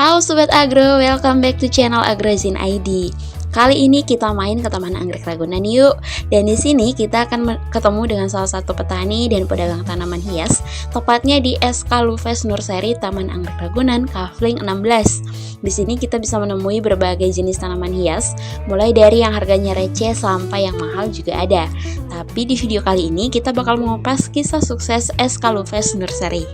Halo Sobat Agro, welcome back to channel Agrozin ID. Kali ini kita main ke Taman Anggrek Ragunan yuk. Dan di sini kita akan ketemu dengan salah satu petani dan pedagang tanaman hias, tepatnya di SK Luves Nursery Taman Anggrek Ragunan, Kafling 16. Di sini kita bisa menemui berbagai jenis tanaman hias, mulai dari yang harganya receh sampai yang mahal juga ada. Tapi di video kali ini kita bakal mengupas kisah sukses SK Luves Nursery.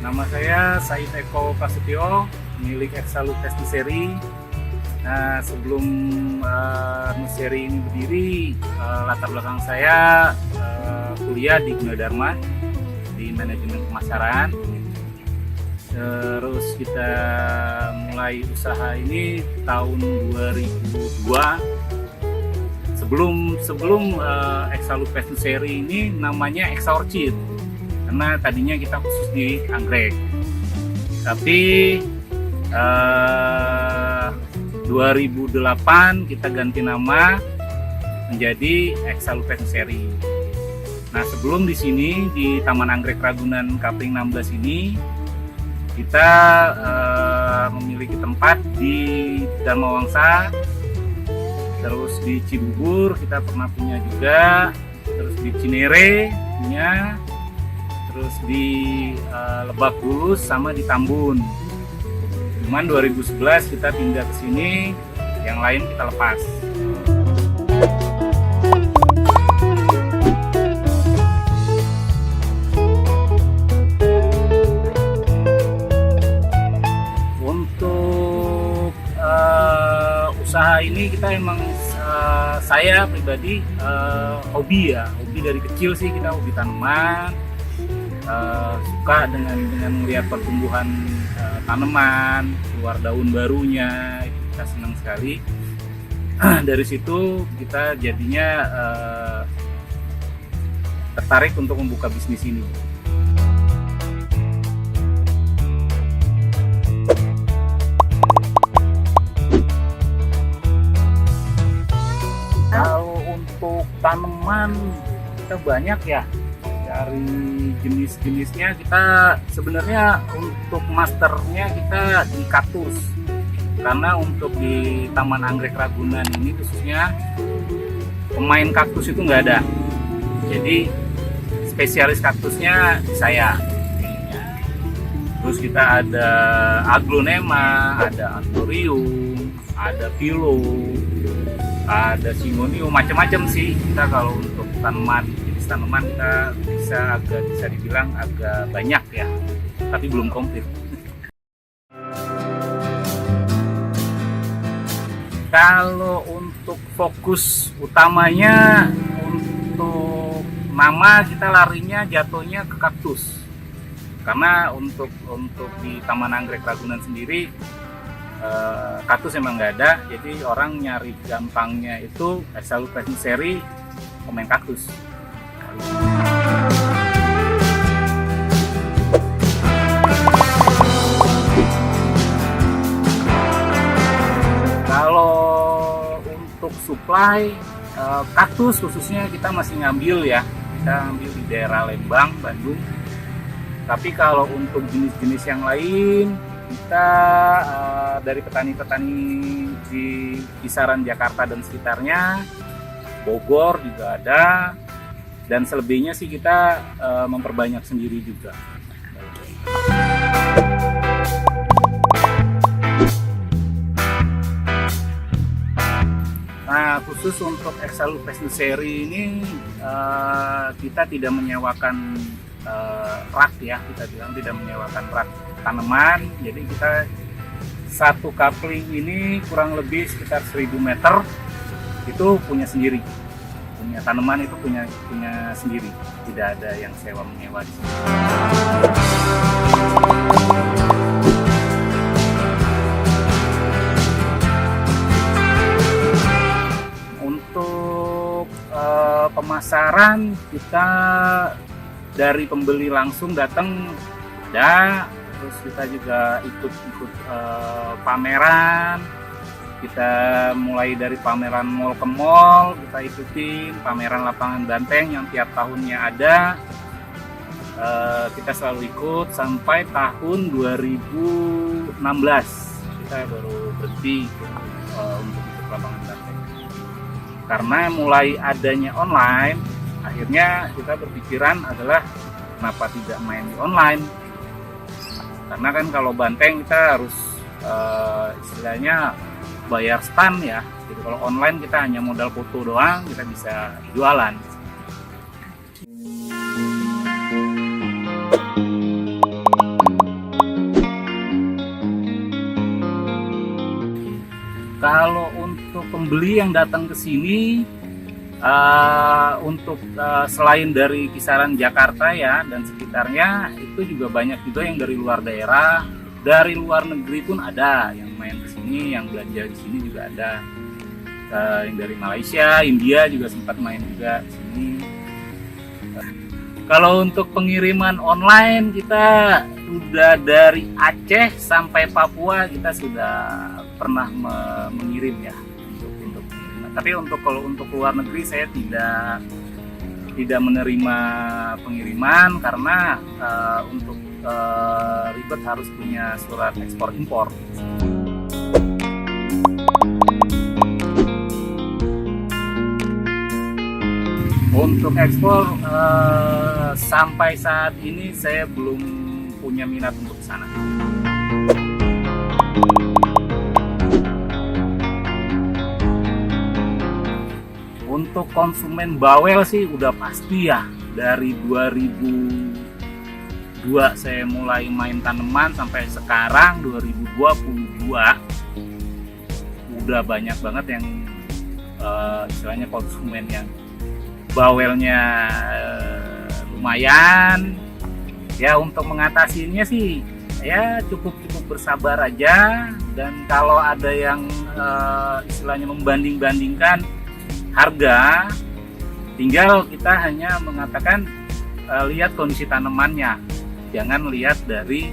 Nama saya Said Eko Prasetyo, milik SK Luves Nursery. Nah, sebelum nursery ini berdiri, latar belakang saya kuliah di Gunadarma di manajemen pemasaran. Terus kita mulai usaha ini tahun 2002. Sebelum SK Luves Nursery ini namanya SK Orchid, karena tadinya kita khusus di anggrek. Tapi 2008 kita ganti nama menjadi SK Luves Nursery. Nah, sebelum di sini di Taman Anggrek Ragunan Kafling 16 ini kita memiliki tempat di Dharma Wangsa, terus di Cibubur kita pernah punya juga, terus di Cinere punya, terus di Lebak Bulus sama di Tambun. Cuman 2011 kita pindah ke sini, yang lain kita lepas. Untuk usaha ini kita emang saya pribadi hobi dari kecil sih, kita hobi tanaman. Suka dengan melihat pertumbuhan tanaman, keluar daun barunya, itu kita senang sekali. Dari situ kita jadinya tertarik untuk membuka bisnis ini. Kalau untuk tanaman kita banyak ya. Dari jenis-jenisnya kita sebenarnya untuk masternya kita di kaktus, karena untuk di Taman Anggrek Ragunan ini khususnya pemain kaktus itu nggak ada, jadi spesialis kaktusnya saya. Terus kita ada aglonema, ada anthurium, ada philo, ada syngonium, macam-macam sih kita. Kalau untuk tanaman kita bisa dibilang agak banyak ya, tapi belum komplit. Kalau untuk fokus utamanya untuk nama, kita larinya jatuhnya ke kaktus, karena untuk di Taman Anggrek Ragunan sendiri kaktus emang nggak ada, jadi orang nyari gampangnya itu SK Luves Nursery pemain kaktus. Kalau untuk supply kaktus khususnya kita masih ngambil ya, kita ambil di daerah Lembang, Bandung. Tapi kalau untuk jenis-jenis yang lain kita dari petani-petani di kisaran Jakarta dan sekitarnya, Bogor juga ada. Dan selebihnya sih kita memperbanyak sendiri juga. Nah, khusus untuk SK Luves Nursery ini kita tidak menyewakan rak ya, kita bilang tidak menyewakan rak tanaman. Jadi kita satu kapling ini kurang lebih sekitar 1000 meter itu punya sendiri. Punya tanaman itu punya sendiri, tidak ada yang sewa menyewa di sini. pasaran kita dari pembeli langsung datang ada, terus kita juga ikut pameran. Kita mulai dari pameran mall ke mall, kita ikutin pameran lapangan banteng yang tiap tahunnya ada. Kita selalu ikut sampai tahun 2016 kita baru berhenti untuk ikut lapangan banteng. Karena mulai adanya online, akhirnya kita berpikiran adalah kenapa tidak main di online. Karena kan kalau banteng kita harus istilahnya bayar stand ya. Jadi kalau online kita hanya modal foto doang, kita bisa jualan. Kalau untuk pembeli yang datang ke sini, selain dari kisaran Jakarta ya dan sekitarnya, itu juga banyak juga yang dari luar daerah, dari luar negeri pun ada yang main ke sini, yang belanja di sini juga ada. Yang dari Malaysia, India juga sempat main juga di sini. Kalau untuk pengiriman online kita sudah dari Aceh sampai Papua kita sudah pernah mengirim ya untuk pengiriman. Tapi kalau untuk luar negeri saya tidak menerima pengiriman karena untuk ribet harus punya surat ekspor impor. Untuk ekspor sampai saat ini saya belum punya minat untuk sana. Untuk konsumen bawel sih udah pasti ya, dari 2002 saya mulai main tanaman sampai sekarang 2022 udah banyak banget yang istilahnya konsumen yang bawelnya lumayan ya. Untuk mengatasinya sih ya cukup bersabar aja, dan kalau ada yang istilahnya membanding-bandingkan harga, tinggal kita hanya mengatakan lihat kondisi tanamannya, jangan lihat dari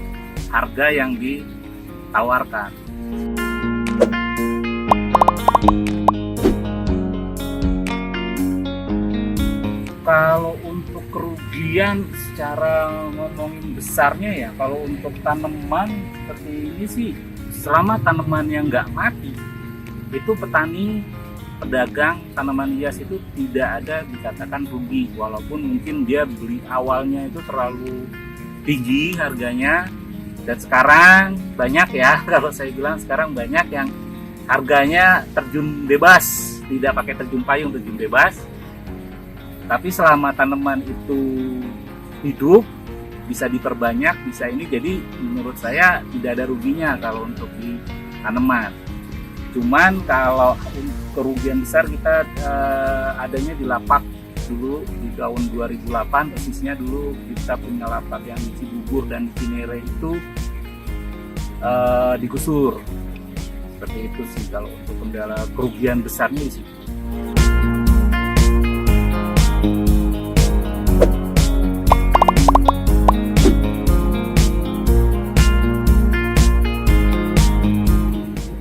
harga yang ditawarkan. Kalau untuk kerugian secara ngomongin besarnya ya, kalau untuk tanaman seperti ini sih, selama tanaman yang nggak mati, itu petani pedagang tanaman hias itu tidak ada dikatakan rugi, walaupun mungkin dia beli awalnya itu terlalu tinggi harganya, dan sekarang banyak ya kalau saya bilang sekarang banyak yang harganya terjun bebas, tidak pakai terjun payung, terjun bebas. Tapi selama tanaman itu hidup, bisa diperbanyak, bisa ini, jadi menurut saya tidak ada ruginya kalau untuk di tanaman. Cuman kalau kerugian besar kita adanya di lapak dulu di tahun 2008, persisnya dulu kita punya lapak yang di Cibubur dan di Cinere itu digusur. Seperti itu sih kalau untuk kendala kerugian besarnya di situ.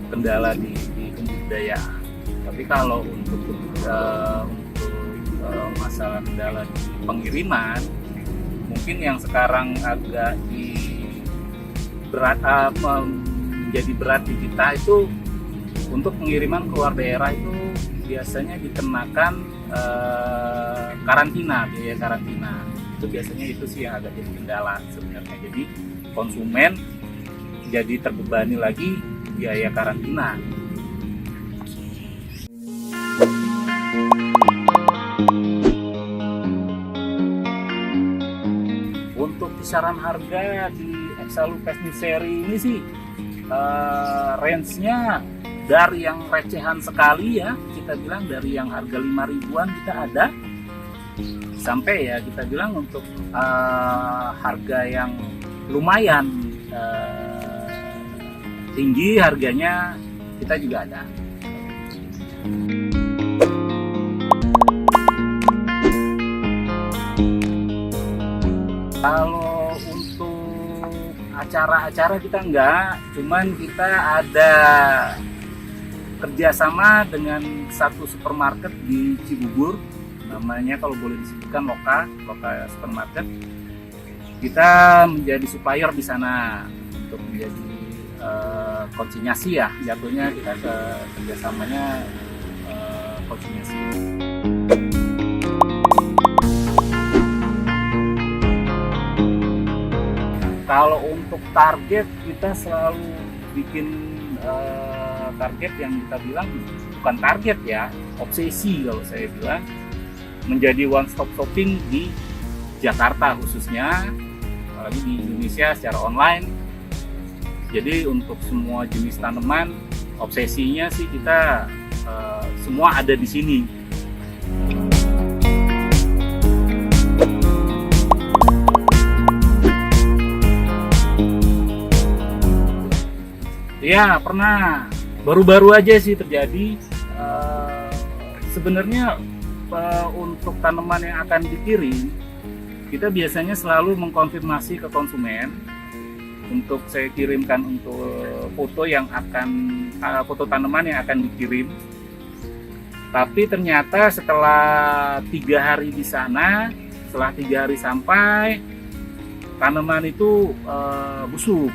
Kendala di pembudidayaan. Tapi kalau untuk masalah kendala di pengiriman, mungkin yang sekarang agak menjadi berat di kita itu untuk pengiriman keluar daerah itu biasanya dikenakan biaya karantina. Itu biasanya itu sih yang agak jadi kendala sebenarnya. Jadi konsumen jadi terbebani lagi biaya karantina. Untuk kisaran harga di Exalupes New Seri ini sih range-nya dari yang recehan sekali ya, kita bilang dari yang harga 5 ribuan kita ada, sampai ya kita bilang untuk harga yang lumayan tinggi harganya kita juga ada. Kalau untuk acara-acara kita enggak, cuman kita ada kerjasama dengan satu supermarket di Cibubur, namanya kalau boleh disebutkan Loka Supermarket. Kita menjadi supplier di sana untuk menjadi konsinyasi ya, jatuhnya kita ke kerjasamanya konsinyasi. Kalau untuk target kita selalu bikin target yang kita bilang bukan target ya, obsesi kalau saya bilang, menjadi one stop shopping di Jakarta khususnya, apalagi di Indonesia secara online. Jadi untuk semua jenis tanaman, obsesinya sih kita semua ada di sini. Ya pernah, baru-baru aja sih terjadi. Sebenarnya untuk tanaman yang akan dikirim, kita biasanya selalu mengkonfirmasi ke konsumen untuk saya kirimkan untuk foto tanaman yang akan dikirim. Tapi ternyata setelah 3 hari di sana, setelah 3 hari sampai, tanaman itu busuk.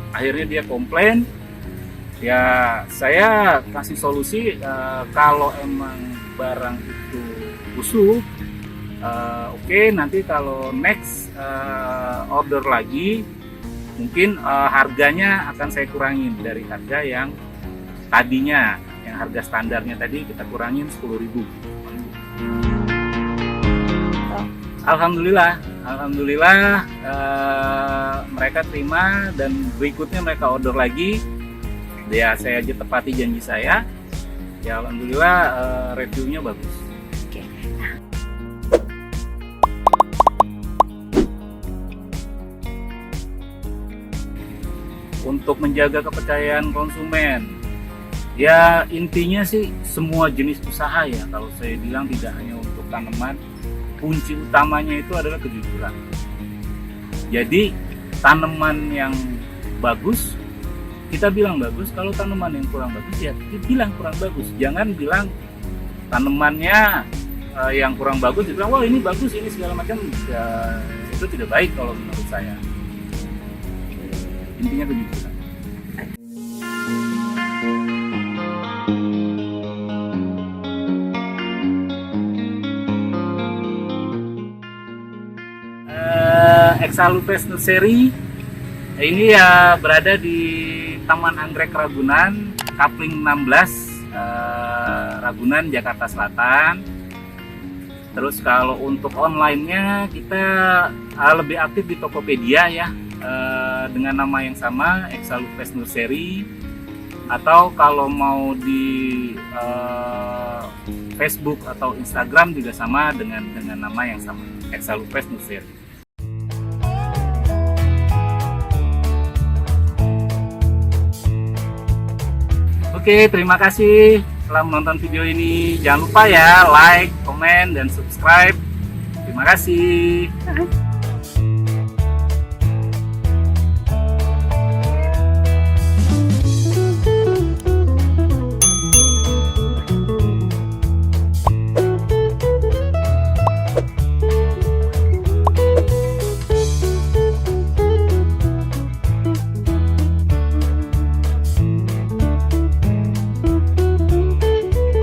Akhirnya dia komplain. Ya saya kasih solusi, kalau emang barang itu busuk, oke, nanti kalau next order lagi, mungkin harganya akan saya kurangin dari harga yang tadinya, yang harga standarnya tadi kita kurangin 10.000. Alhamdulillah mereka terima dan berikutnya mereka order lagi. Ya saya aja tepati janji saya. Ya alhamdulillah reviewnya bagus. Oke. Untuk menjaga kepercayaan konsumen, ya intinya sih semua jenis usaha ya, kalau saya bilang tidak hanya untuk tanaman, kunci utamanya itu adalah kejujuran. Jadi tanaman yang bagus kita bilang bagus, kalau tanaman yang kurang bagus ya kita bilang kurang bagus. Jangan bilang tanamannya yang kurang bagus dibilang wah ini bagus, ini segala macam, ya, itu tidak baik kalau menurut saya. Intinya kejujuran. Exalupes nursery ini ya berada di Taman Anggrek Ragunan, Kapling 16, Ragunan, Jakarta Selatan. Terus kalau untuk online-nya kita lebih aktif di Tokopedia ya, dengan nama yang sama, Exalupes Nursery. Atau kalau mau di Facebook atau Instagram juga sama dengan nama yang sama, Exalupes Nursery. Oke, terima kasih telah menonton video ini. Jangan lupa ya like, komen, dan subscribe. Terima kasih.